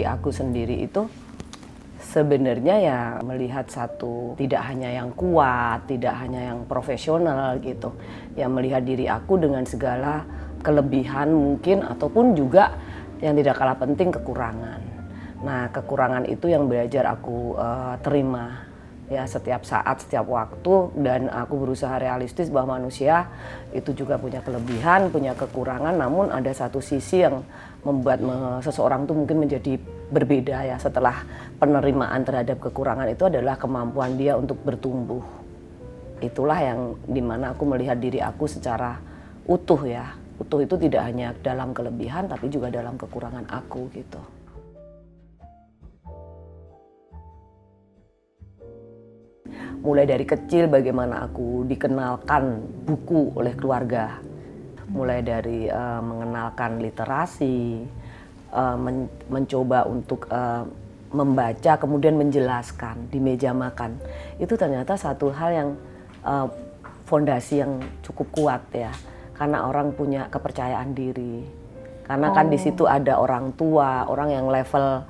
aku sendiri itu sebenarnya ya melihat satu, tidak hanya yang kuat, tidak hanya yang profesional gitu. Ya melihat diri aku dengan segala kelebihan mungkin ataupun juga yang tidak kalah penting kekurangan. Nah, kekurangan itu yang belajar aku terima ya setiap saat, setiap waktu, dan aku berusaha realistis bahwa manusia itu juga punya kelebihan, punya kekurangan, namun ada satu sisi yang membuat seseorang itu mungkin menjadi berbeda ya setelah penerimaan terhadap kekurangan itu adalah kemampuan dia untuk bertumbuh. Itulah yang dimana aku melihat diri aku secara utuh ya. Utuh itu tidak hanya dalam kelebihan tapi juga dalam kekurangan aku gitu. Mulai dari kecil bagaimana aku dikenalkan buku oleh keluarga. Mulai dari mengenalkan literasi, mencoba untuk membaca kemudian menjelaskan di meja makan. Itu ternyata satu hal yang fondasi yang cukup kuat ya. Karena orang punya kepercayaan diri. Karena kan di situ ada orang tua, orang yang level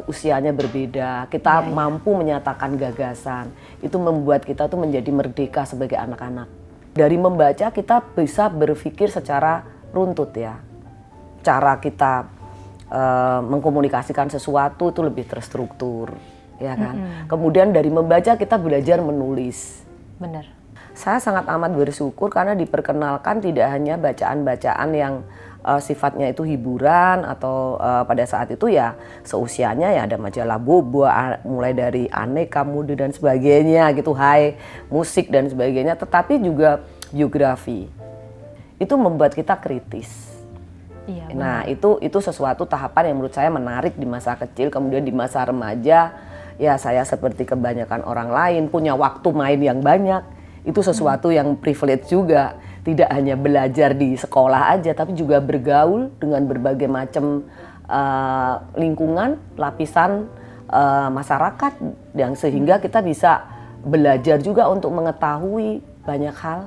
usianya berbeda, kita mampu menyatakan gagasan, itu membuat kita tuh menjadi merdeka sebagai anak-anak. Dari membaca kita bisa berpikir secara runtut ya, cara kita mengkomunikasikan sesuatu itu lebih terstruktur, ya kan. Kemudian dari membaca kita belajar menulis. Benar. Saya sangat amat bersyukur karena diperkenalkan tidak hanya bacaan-bacaan yang sifatnya itu hiburan atau pada saat itu ya seusianya ya ada majalah Bobo, mulai dari Aneka Muda dan sebagainya gitu, Hai, musik dan sebagainya, tetapi juga biografi. Itu membuat kita kritis. Iya, nah itu sesuatu tahapan yang menurut saya menarik di masa kecil. Kemudian di masa remaja ya saya seperti kebanyakan orang lain punya waktu main yang banyak. Itu sesuatu yang privilege juga, tidak hanya belajar di sekolah aja tapi juga bergaul dengan berbagai macam lingkungan, lapisan masyarakat, yang sehingga kita bisa belajar juga untuk mengetahui banyak hal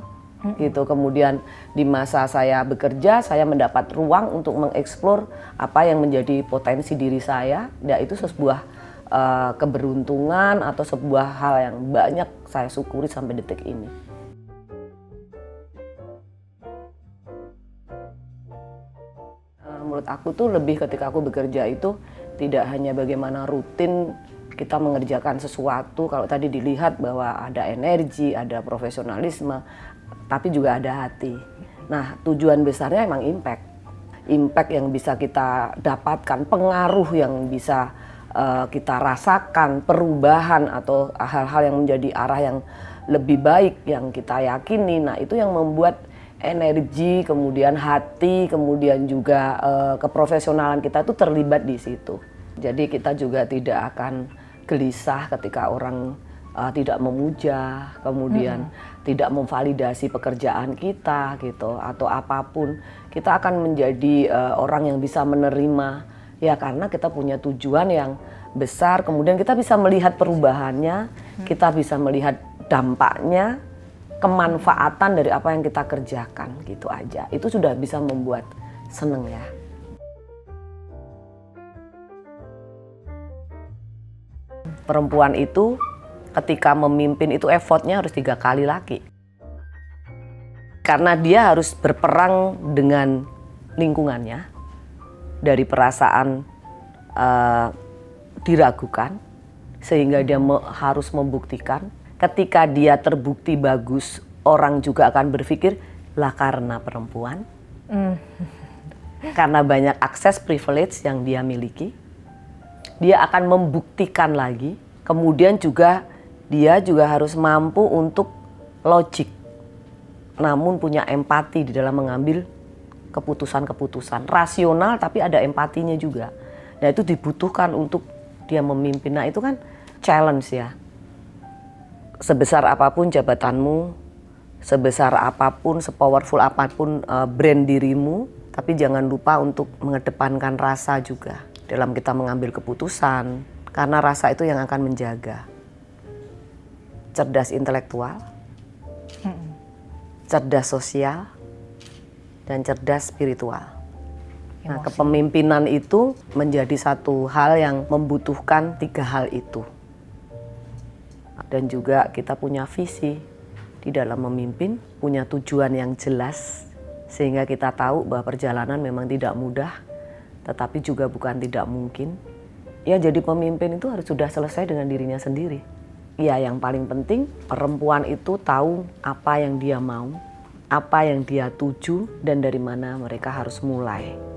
gitu. Kemudian di masa saya bekerja, saya mendapat ruang untuk mengeksplor apa yang menjadi potensi diri saya. Ya itu sebuah keberuntungan atau sebuah hal yang banyak saya syukuri sampai detik ini. Menurut aku tuh lebih ketika aku bekerja itu tidak hanya bagaimana rutin kita mengerjakan sesuatu, kalau tadi dilihat bahwa ada energi, ada profesionalisme, tapi juga ada hati. Nah, tujuan besarnya emang impact. Impact yang bisa kita dapatkan, pengaruh yang bisa kita rasakan, perubahan atau hal-hal yang menjadi arah yang lebih baik yang kita yakini. Nah, itu yang membuat energi, kemudian hati, kemudian juga keprofesionalan kita itu terlibat di situ. Jadi kita juga tidak akan gelisah ketika orang tidak memuja, kemudian tidak memvalidasi pekerjaan kita gitu atau apapun. Kita akan menjadi orang yang bisa menerima ya, karena kita punya tujuan yang besar, kemudian kita bisa melihat perubahannya, kita bisa melihat dampaknya, kemanfaatan dari apa yang kita kerjakan gitu aja. Itu sudah bisa membuat seneng ya. Perempuan itu ketika memimpin itu effortnya harus 3 kali lagi. Karena dia harus berperang dengan lingkungannya. Dari perasaan diragukan sehingga dia harus membuktikan. Ketika dia terbukti bagus, orang juga akan berpikir lah karena perempuan, karena banyak akses privilege yang dia miliki, dia akan membuktikan lagi. Kemudian juga dia juga harus mampu untuk logik, namun punya empati di dalam mengambil keputusan-keputusan rasional, tapi ada empatinya juga. Nah itu dibutuhkan untuk dia memimpin. Nah itu kan challenge ya. Sebesar apapun jabatanmu, sebesar apapun, sepowerful apapun brand dirimu, tapi jangan lupa untuk mengedepankan rasa juga dalam kita mengambil keputusan, karena rasa itu yang akan menjaga. Cerdas intelektual, cerdas sosial, dan cerdas spiritual. Nah, kepemimpinan itu menjadi satu hal yang membutuhkan 3 hal itu. Dan juga kita punya visi di dalam memimpin, punya tujuan yang jelas, sehingga kita tahu bahwa perjalanan memang tidak mudah, tetapi juga bukan tidak mungkin. Ya, jadi pemimpin itu harus sudah selesai dengan dirinya sendiri. Ya, yang paling penting perempuan itu tahu apa yang dia mau, apa yang dia tuju, dan dari mana mereka harus mulai.